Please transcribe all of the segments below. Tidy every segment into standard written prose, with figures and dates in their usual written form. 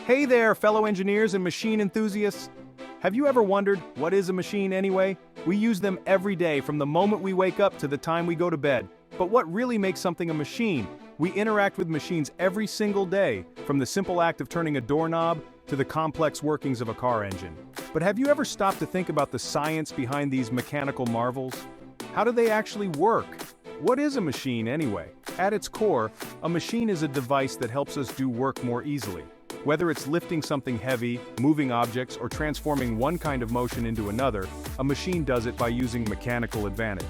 Hey there, fellow engineers and machine enthusiasts. Have you ever wondered, what is a machine anyway? We use them every day from the moment we wake up to the time we go to bed. But what really makes something a machine? We interact with machines every single day, from the simple act of turning a doorknob to the complex workings of a car engine. But have you ever stopped to think about the science behind these mechanical marvels? How do they actually work? What is a machine anyway? At its core, a machine is a device that helps us do work more easily. Whether it's lifting something heavy, moving objects, or transforming one kind of motion into another, a machine does it by using mechanical advantage.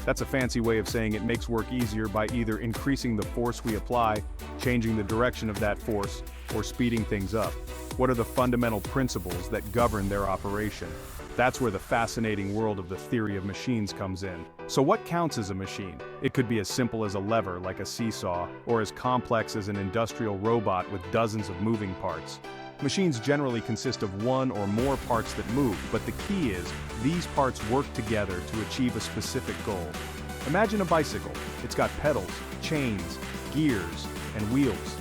That's a fancy way of saying it makes work easier by either increasing the force we apply, changing the direction of that force, or speeding things up. What are the fundamental principles that govern their operation? That's where the fascinating world of the theory of machines comes in. So what counts as a machine? It could be as simple as a lever, like a seesaw, or as complex as an industrial robot with dozens of moving parts. Machines generally consist of one or more parts that move, but the key is, these parts work together to achieve a specific goal. Imagine a bicycle. It's got pedals, chains, gears, and wheels.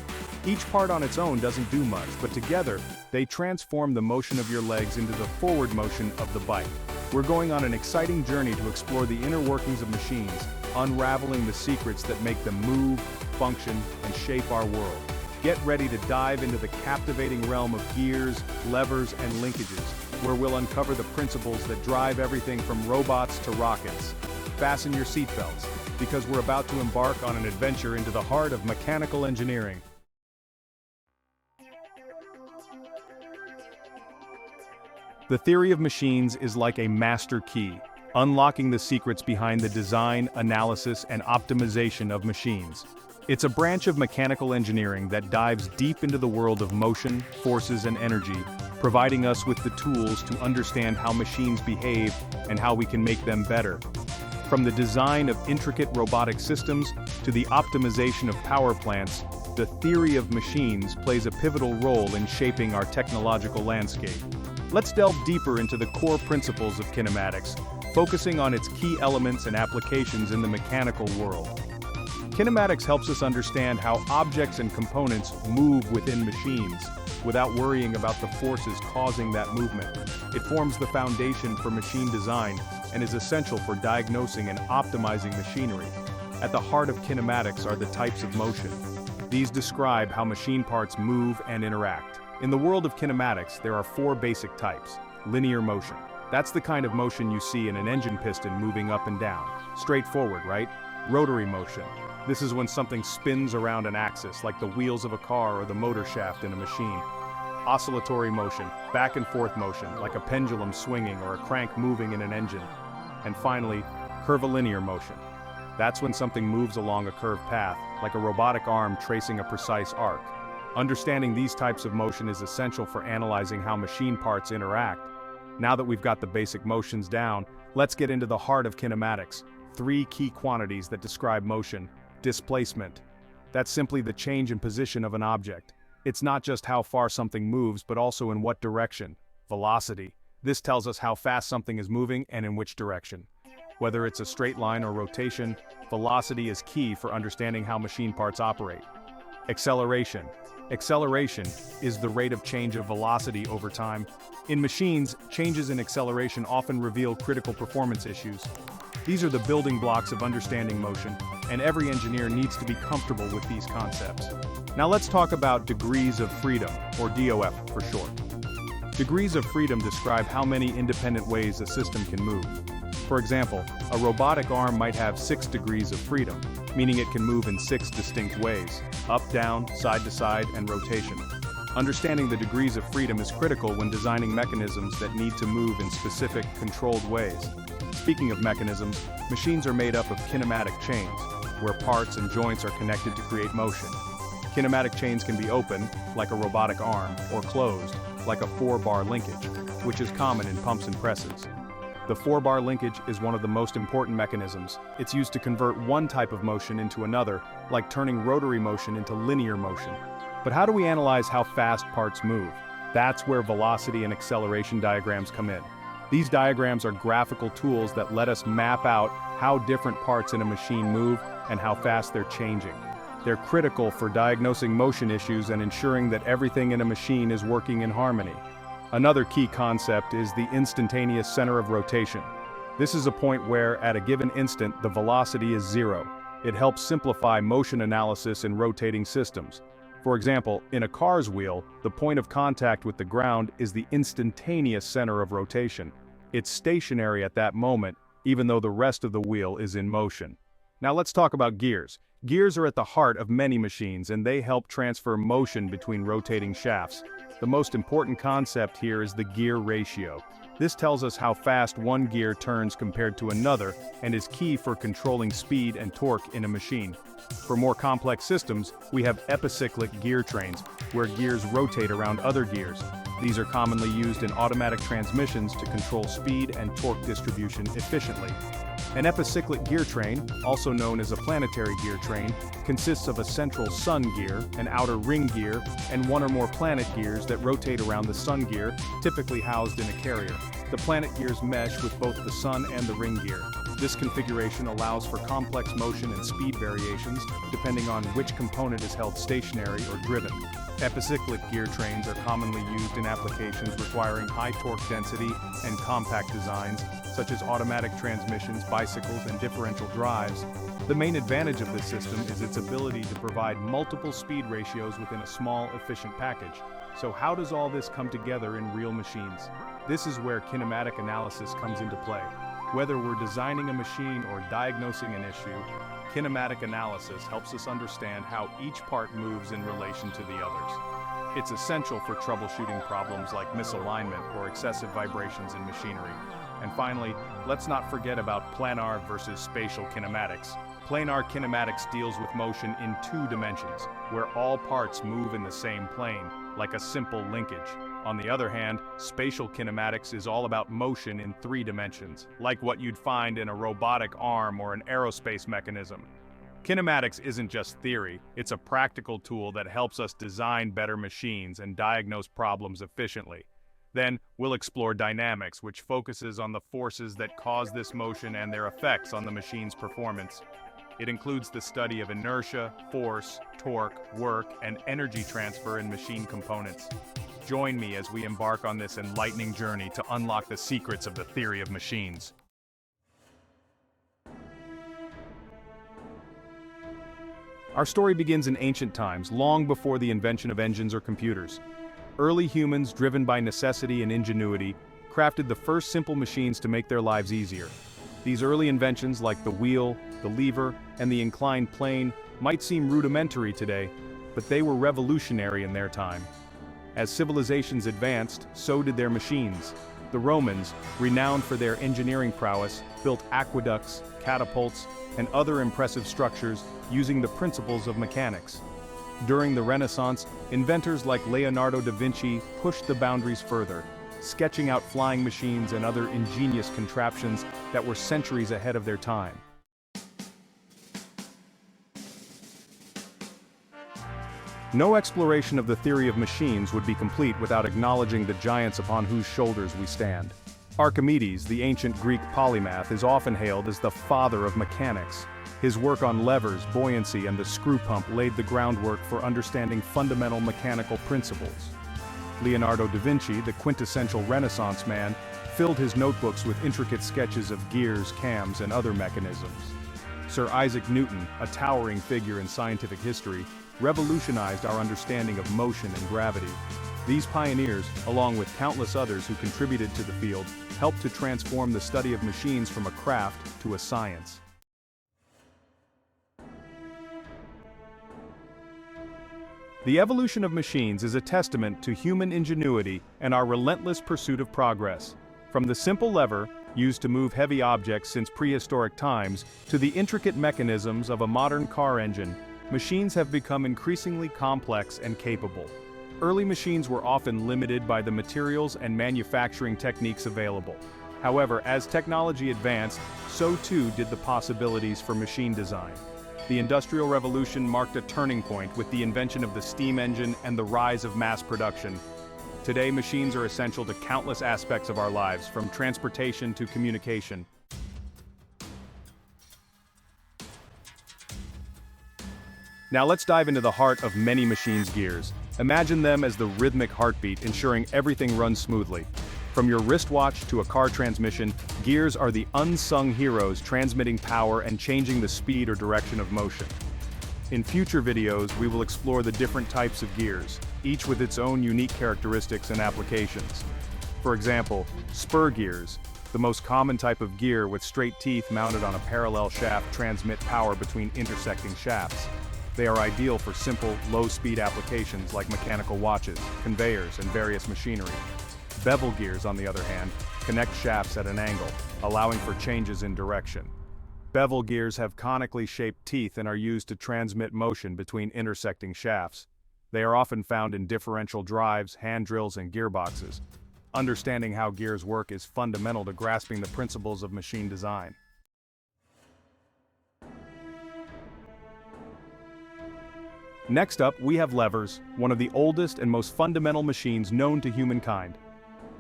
Each part on its own doesn't do much, but together, they transform the motion of your legs into the forward motion of the bike. We're going on an exciting journey to explore the inner workings of machines, unraveling the secrets that make them move, function, and shape our world. Get ready to dive into the captivating realm of gears, levers, and linkages, where we'll uncover the principles that drive everything from robots to rockets. Fasten your seatbelts, because we're about to embark on an adventure into the heart of mechanical engineering. The theory of machines is like a master key, unlocking the secrets behind the design, analysis, and optimization of machines. It's a branch of mechanical engineering that dives deep into the world of motion, forces, and energy, providing us with the tools to understand how machines behave and how we can make them better. From the design of intricate robotic systems to the optimization of power plants, the theory of machines plays a pivotal role in shaping our technological landscape. Let's delve deeper into the core principles of kinematics, focusing on its key elements and applications in the mechanical world. Kinematics helps us understand how objects and components move within machines, without worrying about the forces causing that movement. It forms the foundation for machine design and is essential for diagnosing and optimizing machinery. At the heart of kinematics are the types of motion. These describe how machine parts move and interact. In the world of kinematics, there are four basic types. Linear motion. That's the kind of motion you see in an engine piston moving up and down. Straightforward, right? Rotary motion. This is when something spins around an axis, like the wheels of a car or the motor shaft in a machine. Oscillatory motion. Back and forth motion, like a pendulum swinging or a crank moving in an engine. And finally, curvilinear motion. That's when something moves along a curved path, like a robotic arm tracing a precise arc. Understanding these types of motion is essential for analyzing how machine parts interact. Now that we've got the basic motions down, let's get into the heart of kinematics. Three key quantities that describe motion. Displacement. That's simply the change in position of an object. It's not just how far something moves, but also in what direction. Velocity. This tells us how fast something is moving and in which direction. Whether it's a straight line or rotation, velocity is key for understanding how machine parts operate. Acceleration. Acceleration is the rate of change of velocity over time. In machines, changes in acceleration often reveal critical performance issues. These are the building blocks of understanding motion, and every engineer needs to be comfortable with these concepts. Now let's talk about degrees of freedom, or DOF for short. Degrees of freedom describe how many independent ways a system can move. For example, a robotic arm might have 6 degrees of freedom, meaning it can move in 6 distinct ways: up, down, side to side, and rotation. Understanding the degrees of freedom is critical when designing mechanisms that need to move in specific, controlled ways. Speaking of mechanisms, machines are made up of kinematic chains, where parts and joints are connected to create motion. Kinematic chains can be open, like a robotic arm, or closed, like a 4-bar linkage, which is common in pumps and presses. The 4-bar linkage is one of the most important mechanisms. It's used to convert one type of motion into another, like turning rotary motion into linear motion. But how do we analyze how fast parts move? That's where velocity and acceleration diagrams come in. These diagrams are graphical tools that let us map out how different parts in a machine move and how fast they're changing. They're critical for diagnosing motion issues and ensuring that everything in a machine is working in harmony. Another key concept is the instantaneous center of rotation. This is a point where, at a given instant, the velocity is zero. It helps simplify motion analysis in rotating systems. For example, in a car's wheel, the point of contact with the ground is the instantaneous center of rotation. It's stationary at that moment, even though the rest of the wheel is in motion. Now let's talk about gears. Gears are at the heart of many machines, and they help transfer motion between rotating shafts. The most important concept here is the gear ratio. This tells us how fast one gear turns compared to another and is key for controlling speed and torque in a machine. For more complex systems, we have epicyclic gear trains, where gears rotate around other gears. These are commonly used in automatic transmissions to control speed and torque distribution efficiently. An epicyclic gear train, also known as a planetary gear train, consists of a central sun gear, an outer ring gear, and one or more planet gears that rotate around the sun gear, typically housed in a carrier. The planet gears mesh with both the sun and the ring gear. This configuration allows for complex motion and speed variations, depending on which component is held stationary or driven. Epicyclic gear trains are commonly used in applications requiring high torque density and compact designs, such as automatic transmissions, bicycles, and differential drives. The main advantage of this system is its ability to provide multiple speed ratios within a small, efficient package. So how does all this come together in real machines? This is where kinematic analysis comes into play. Whether we're designing a machine or diagnosing an issue, kinematic analysis helps us understand how each part moves in relation to the others. It's essential for troubleshooting problems like misalignment or excessive vibrations in machinery. And finally, let's not forget about planar versus spatial kinematics. Planar kinematics deals with motion in two dimensions, where all parts move in the same plane, like a simple linkage. On the other hand, spatial kinematics is all about motion in three dimensions, like what you'd find in a robotic arm or an aerospace mechanism. Kinematics isn't just theory, it's a practical tool that helps us design better machines and diagnose problems efficiently. Then, we'll explore dynamics, which focuses on the forces that cause this motion and their effects on the machine's performance. It includes the study of inertia, force, torque, work, and energy transfer in machine components. Join me as we embark on this enlightening journey to unlock the secrets of the theory of machines. Our story begins in ancient times, long before the invention of engines or computers. Early humans, driven by necessity and ingenuity, crafted the first simple machines to make their lives easier. These early inventions, like the wheel, the lever, and the inclined plane, might seem rudimentary today, but they were revolutionary in their time. As civilizations advanced, so did their machines. The Romans, renowned for their engineering prowess, built aqueducts, catapults, and other impressive structures using the principles of mechanics. During the Renaissance, inventors like Leonardo da Vinci pushed the boundaries further, sketching out flying machines and other ingenious contraptions that were centuries ahead of their time. No exploration of the theory of machines would be complete without acknowledging the giants upon whose shoulders we stand. Archimedes, the ancient Greek polymath, is often hailed as the father of mechanics. His work on levers, buoyancy, and the screw pump laid the groundwork for understanding fundamental mechanical principles. Leonardo da Vinci, the quintessential Renaissance man, filled his notebooks with intricate sketches of gears, cams, and other mechanisms. Sir Isaac Newton, a towering figure in scientific history, revolutionized our understanding of motion and gravity. These pioneers, along with countless others who contributed to the field, helped to transform the study of machines from a craft to a science. The evolution of machines is a testament to human ingenuity and our relentless pursuit of progress. From the simple lever, used to move heavy objects since prehistoric times, to the intricate mechanisms of a modern car engine, machines have become increasingly complex and capable. Early machines were often limited by the materials and manufacturing techniques available. However, as technology advanced, so too did the possibilities for machine design. The Industrial Revolution marked a turning point with the invention of the steam engine and the rise of mass production. Today, machines are essential to countless aspects of our lives, from transportation to communication. Now let's dive into the heart of many machines' gears. Imagine them as the rhythmic heartbeat ensuring everything runs smoothly. From your wristwatch to a car transmission, gears are the unsung heroes transmitting power and changing the speed or direction of motion. In future videos, we will explore the different types of gears, each with its own unique characteristics and applications. For example, spur gears, the most common type of gear with straight teeth mounted on a parallel shaft, transmit power between intersecting shafts. They are ideal for simple, low-speed applications like mechanical watches, conveyors, and various machinery. Bevel gears, on the other hand, connect shafts at an angle, allowing for changes in direction. Bevel gears have conically shaped teeth and are used to transmit motion between intersecting shafts. They are often found in differential drives, hand drills, and gearboxes. Understanding how gears work is fundamental to grasping the principles of machine design. Next up, we have levers, one of the oldest and most fundamental machines known to humankind.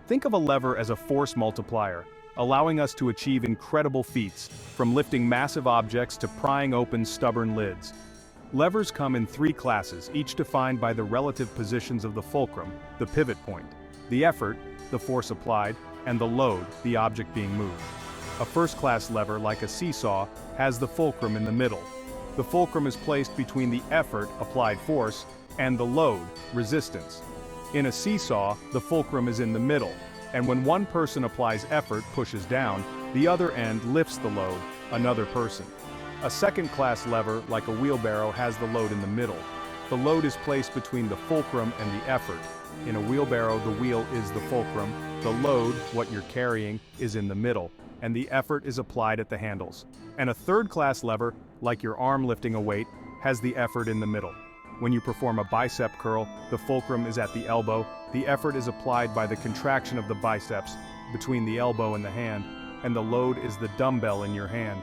Think of a lever as a force multiplier, allowing us to achieve incredible feats, from lifting massive objects to prying open stubborn lids. Levers come in three classes, each defined by the relative positions of the fulcrum, the pivot point, the effort, the force applied, and the load, the object being moved. A first-class lever, like a seesaw, has the fulcrum in the middle. The fulcrum is placed between the effort, applied force, and the load, resistance. In a seesaw, the fulcrum is in the middle, and when one person applies effort, pushes down, the other end lifts the load, another person. A second-class lever, like a wheelbarrow, has the load in the middle. The load is placed between the fulcrum and the effort. In a wheelbarrow, the wheel is the fulcrum, the load, what you're carrying, is in the middle, and the effort is applied at the handles. And a third-class lever, like your arm lifting a weight, has the effort in the middle. When you perform a bicep curl, the fulcrum is at the elbow, the effort is applied by the contraction of the biceps between the elbow and the hand, and the load is the dumbbell in your hand.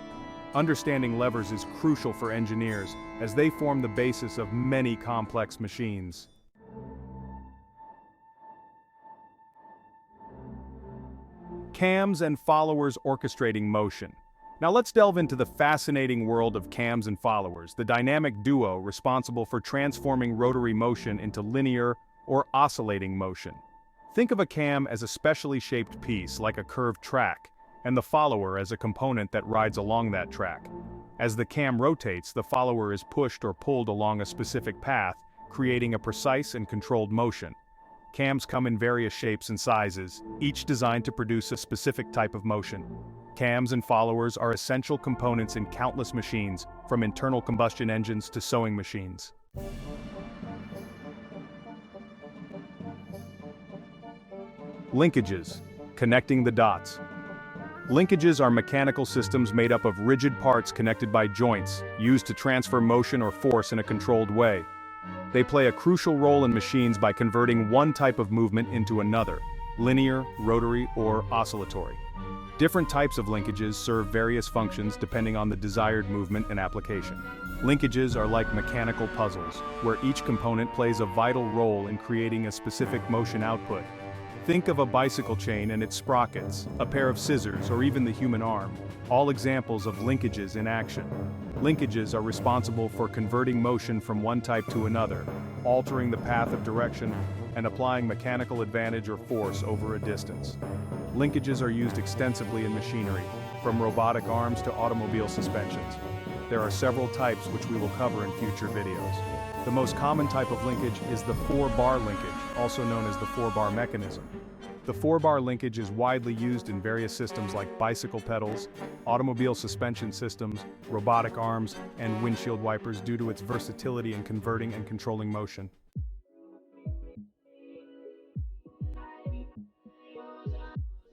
Understanding levers is crucial for engineers, as they form the basis of many complex machines. Cams and followers orchestrating motion. Now let's delve into the fascinating world of cams and followers, the dynamic duo responsible for transforming rotary motion into linear or oscillating motion. Think of a cam as a specially shaped piece, like a curved track, and the follower as a component that rides along that track. As the cam rotates, the follower is pushed or pulled along a specific path, creating a precise and controlled motion. Cams come in various shapes and sizes, each designed to produce a specific type of motion. Cams and followers are essential components in countless machines, from internal combustion engines to sewing machines. Linkages, connecting the dots. Linkages are mechanical systems made up of rigid parts connected by joints, used to transfer motion or force in a controlled way. They play a crucial role in machines by converting one type of movement into another, linear, rotary, or oscillatory. Different types of linkages serve various functions depending on the desired movement and application. Linkages are like mechanical puzzles, where each component plays a vital role in creating a specific motion output. Think of a bicycle chain and its sprockets, a pair of scissors, or even the human arm, all examples of linkages in action. Linkages are responsible for converting motion from one type to another, altering the path of direction, and applying mechanical advantage or force over a distance. Linkages are used extensively in machinery, from robotic arms to automobile suspensions. There are several types which we will cover in future videos. The most common type of linkage is the 4-bar linkage, also known as the 4-bar mechanism. The 4-bar linkage is widely used in various systems like bicycle pedals, automobile suspension systems, robotic arms, and windshield wipers due to its versatility in converting and controlling motion.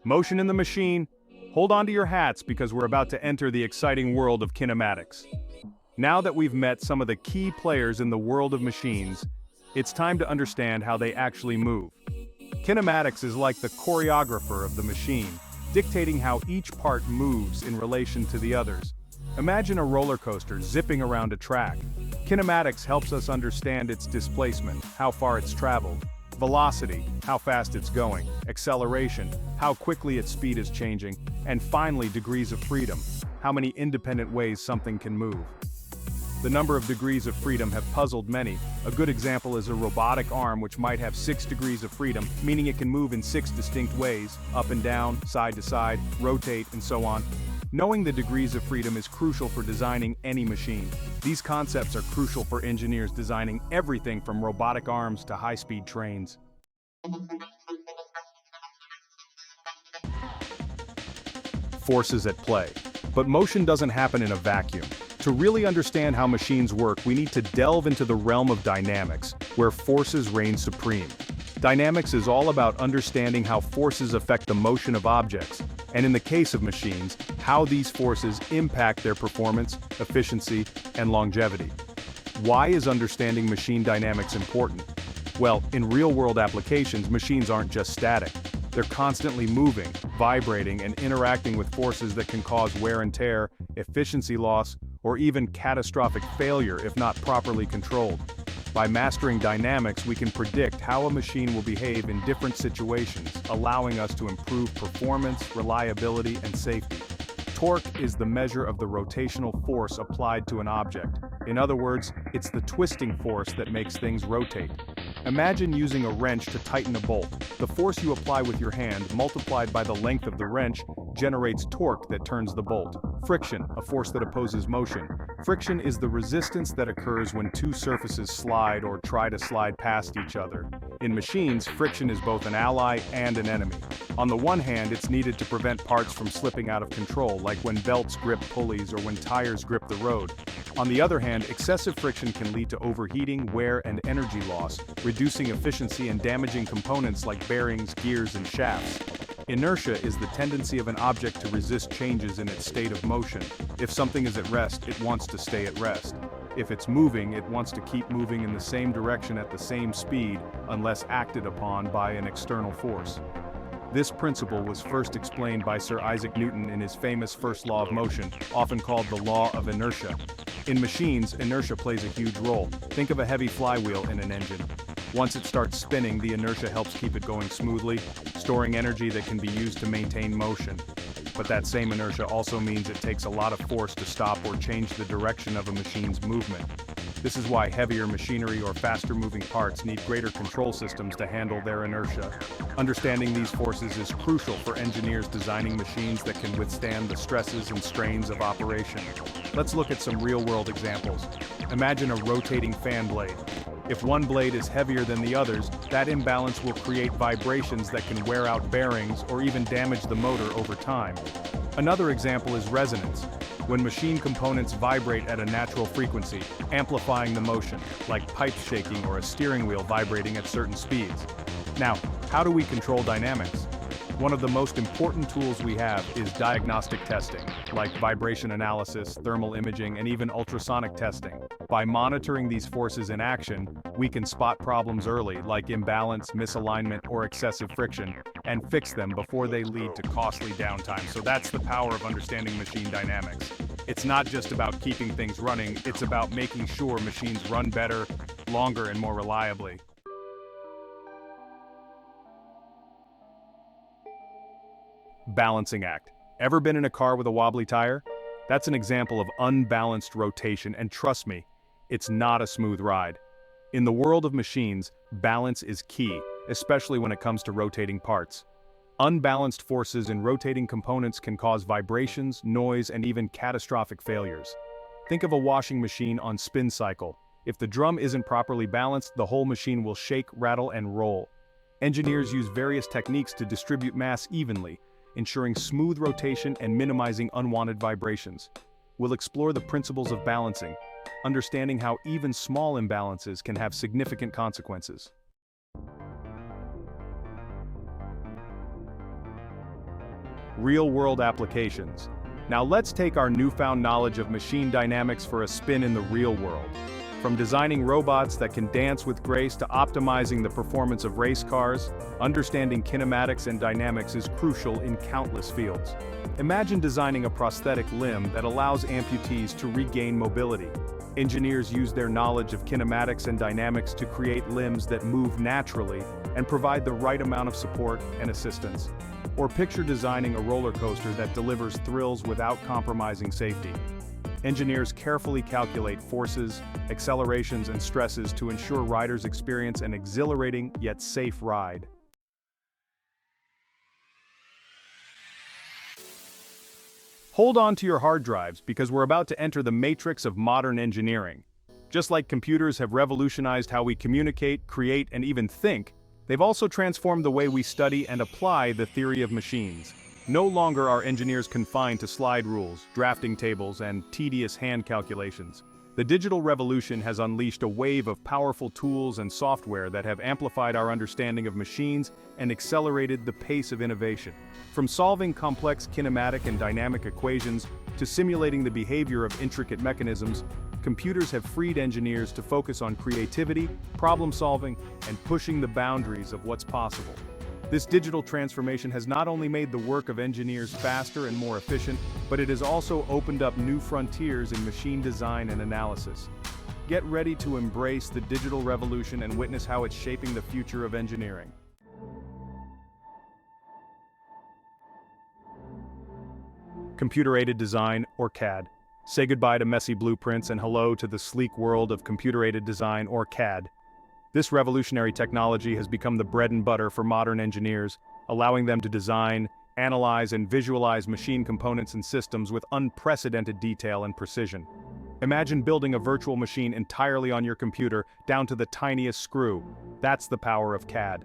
Motion in the machine. Hold on to your hats because we're about to enter the exciting world of kinematics. Now that we've met some of the key players in the world of machines, it's time to understand how they actually move. Kinematics is like the choreographer of the machine, dictating how each part moves in relation to the others. Imagine a roller coaster zipping around a track. Kinematics helps us understand its displacement, how far it's traveled, velocity, how fast it's going, acceleration, how quickly its speed is changing, and finally degrees of freedom, how many independent ways something can move. The number of degrees of freedom have puzzled many. A good example is a robotic arm which might have 6 degrees of freedom, meaning it can move in 6 distinct ways, up and down, side to side, rotate, and so on. Knowing the degrees of freedom is crucial for designing any machine. These concepts are crucial for engineers designing everything from robotic arms to high-speed trains. Forces at play. But motion doesn't happen in a vacuum. To really understand how machines work, we need to delve into the realm of dynamics, where forces reign supreme. Dynamics is all about understanding how forces affect the motion of objects, and in the case of machines, how these forces impact their performance, efficiency, and longevity. Why is understanding machine dynamics important? Well, in real-world applications, machines aren't just static. They're constantly moving, vibrating, and interacting with forces that can cause wear and tear, efficiency loss, or even catastrophic failure if not properly controlled. By mastering dynamics, we can predict how a machine will behave in different situations, allowing us to improve performance, reliability, and safety. Torque is the measure of the rotational force applied to an object. In other words, it's the twisting force that makes things rotate. Imagine using a wrench to tighten a bolt. The force you apply with your hand, multiplied by the length of the wrench, generates torque that turns the bolt. Friction, a force that opposes motion. Friction is the resistance that occurs when two surfaces slide or try to slide past each other. In machines, friction is both an ally and an enemy. On the one hand, it's needed to prevent parts from slipping out of control, like when belts grip pulleys or when tires grip the road. On the other hand, excessive friction can lead to overheating, wear, and energy loss, reducing efficiency and damaging components like bearings, gears, and shafts. Inertia is the tendency of an object to resist changes in its state of motion. If something is at rest, it wants to stay at rest. If it's moving, it wants to keep moving in the same direction at the same speed, unless acted upon by an external force. This principle was first explained by Sir Isaac Newton in his famous first law of motion, often called the law of inertia. In machines, inertia plays a huge role. Think of a heavy flywheel in an engine. Once it starts spinning, the inertia helps keep it going smoothly, storing energy that can be used to maintain motion. But that same inertia also means it takes a lot of force to stop or change the direction of a machine's movement. This is why heavier machinery or faster-moving parts need greater control systems to handle their inertia. Understanding these forces is crucial for engineers designing machines that can withstand the stresses and strains of operation. Let's look at some real-world examples. Imagine a rotating fan blade. If one blade is heavier than the others, that imbalance will create vibrations that can wear out bearings or even damage the motor over time. Another example is resonance. When machine components vibrate at a natural frequency, amplifying the motion, like pipes shaking or a steering wheel vibrating at certain speeds. Now, how do we control dynamics? One of the most important tools we have is diagnostic testing, like vibration analysis, thermal imaging, and even ultrasonic testing. By monitoring these forces in action, we can spot problems early, like imbalance, misalignment, or excessive friction, and fix them before they lead to costly downtime. So that's the power of understanding machine dynamics. It's not just about keeping things running, it's about making sure machines run better, longer, and more reliably. Balancing act. Ever been in a car with a wobbly tire? That's an example of unbalanced rotation, and trust me, it's not a smooth ride. In the world of machines, balance is key, especially when it comes to rotating parts. Unbalanced forces in rotating components can cause vibrations, noise, and even catastrophic failures. Think of a washing machine on spin cycle. If the drum isn't properly balanced, the whole machine will shake, rattle, and roll. Engineers use various techniques to distribute mass evenly, ensuring smooth rotation and minimizing unwanted vibrations. We'll explore the principles of balancing, understanding how even small imbalances can have significant consequences. Real-world applications. Now let's take our newfound knowledge of machine dynamics for a spin in the real world. From designing robots that can dance with grace to optimizing the performance of race cars, understanding kinematics and dynamics is crucial in countless fields. Imagine designing a prosthetic limb that allows amputees to regain mobility. Engineers use their knowledge of kinematics and dynamics to create limbs that move naturally and provide the right amount of support and assistance. Or picture designing a roller coaster that delivers thrills without compromising safety. Engineers carefully calculate forces, accelerations, and stresses to ensure riders experience an exhilarating yet safe ride. Hold on to your hard drives because we're about to enter the matrix of modern engineering. Just like computers have revolutionized how we communicate, create, and even think, they've also transformed the way we study and apply the theory of machines. No longer are engineers confined to slide rules, drafting tables, and tedious hand calculations. The digital revolution has unleashed a wave of powerful tools and software that have amplified our understanding of machines and accelerated the pace of innovation. From solving complex kinematic and dynamic equations to simulating the behavior of intricate mechanisms, computers have freed engineers to focus on creativity, problem solving, and pushing the boundaries of what's possible. This digital transformation has not only made the work of engineers faster and more efficient, but it has also opened up new frontiers in machine design and analysis. Get ready to embrace the digital revolution and witness how it's shaping the future of engineering. Computer-aided design, or CAD. Say goodbye to messy blueprints and hello to the sleek world of computer-aided design, or CAD. This revolutionary technology has become the bread and butter for modern engineers, allowing them to design, analyze, and visualize machine components and systems with unprecedented detail and precision. Imagine building a virtual machine entirely on your computer, down to the tiniest screw. That's the power of CAD.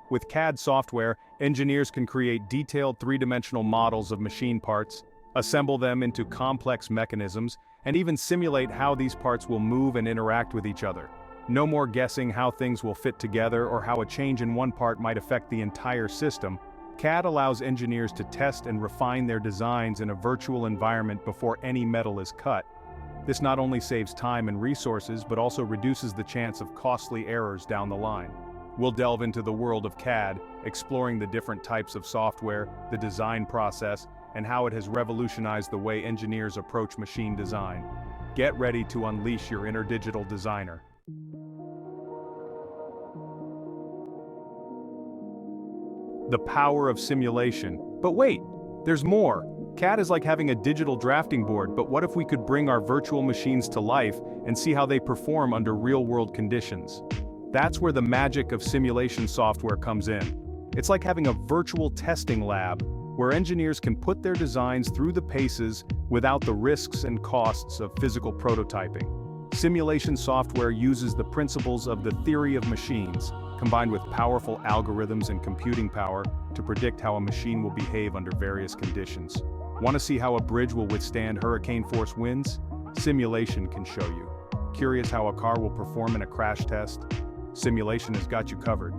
With CAD software, engineers can create detailed three-dimensional models of machine parts, assemble them into complex mechanisms, and even simulate how these parts will move and interact with each other. No more guessing how things will fit together or how a change in one part might affect the entire system. CAD allows engineers to test and refine their designs in a virtual environment before any metal is cut. This not only saves time and resources, but also reduces the chance of costly errors down the line. We'll delve into the world of CAD, exploring the different types of software, the design process, and how it has revolutionized the way engineers approach machine design. Get ready to unleash your inner digital designer. The power of simulation. But wait, there's more. CAD is like having a digital drafting board, but what if we could bring our virtual machines to life and see how they perform under real-world conditions? That's where the magic of simulation software comes in. It's like having a virtual testing lab, where engineers can put their designs through the paces without the risks and costs of physical prototyping. Simulation software uses the principles of the theory of machines, combined with powerful algorithms and computing power, to predict how a machine will behave under various conditions. Want to see how a bridge will withstand hurricane-force winds? Simulation can show you. Curious how a car will perform in a crash test? Simulation has got you covered.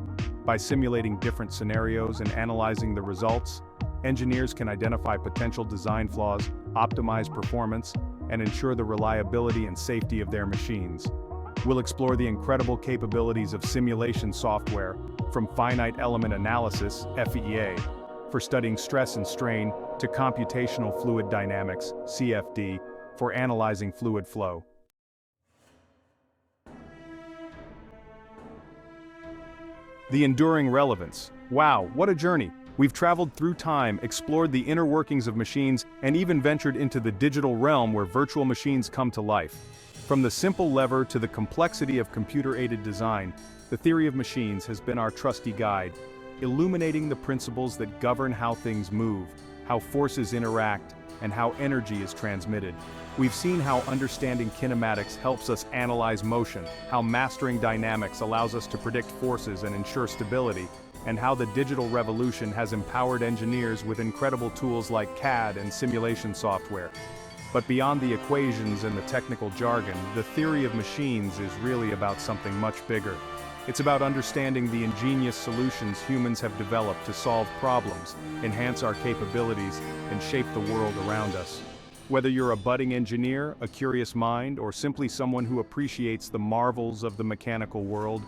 By simulating different scenarios and analyzing the results, engineers can identify potential design flaws, optimize performance, and ensure the reliability and safety of their machines. We'll explore the incredible capabilities of simulation software, from finite element analysis, FEA, for studying stress and strain, to computational fluid dynamics, CFD, for analyzing fluid flow. The enduring relevance. Wow, what a journey! We've traveled through time, explored the inner workings of machines, and even ventured into the digital realm where virtual machines come to life. From the simple lever to the complexity of computer-aided design, the theory of machines has been our trusty guide, illuminating the principles that govern how things move, how forces interact, and how energy is transmitted. We've seen how understanding kinematics helps us analyze motion, how mastering dynamics allows us to predict forces and ensure stability, and how the digital revolution has empowered engineers with incredible tools like CAD and simulation software. But beyond the equations and the technical jargon, the theory of machines is really about something much bigger. It's about understanding the ingenious solutions humans have developed to solve problems, enhance our capabilities, and shape the world around us. Whether you're a budding engineer, a curious mind, or simply someone who appreciates the marvels of the mechanical world,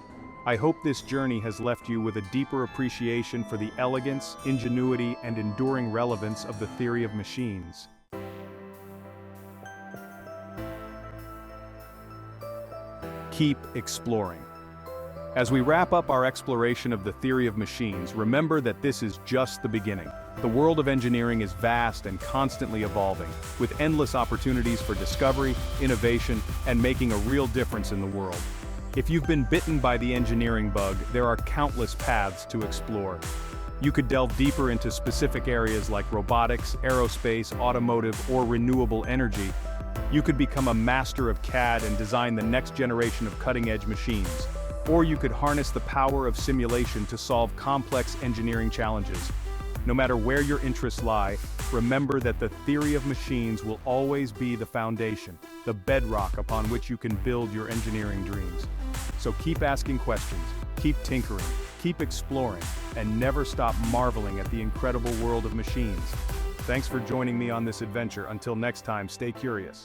I hope this journey has left you with a deeper appreciation for the elegance, ingenuity, and enduring relevance of the theory of machines. Keep exploring. As we wrap up our exploration of the theory of machines, remember that this is just the beginning. The world of engineering is vast and constantly evolving, with endless opportunities for discovery, innovation, and making a real difference in the world. If you've been bitten by the engineering bug, there are countless paths to explore. You could delve deeper into specific areas like robotics, aerospace, automotive, or renewable energy. You could become a master of CAD and design the next generation of cutting-edge machines. Or you could harness the power of simulation to solve complex engineering challenges. No matter where your interests lie, remember that the theory of machines will always be the foundation, the bedrock upon which you can build your engineering dreams. So keep asking questions, keep tinkering, keep exploring, and never stop marveling at the incredible world of machines. Thanks for joining me on this adventure. Until next time, stay curious.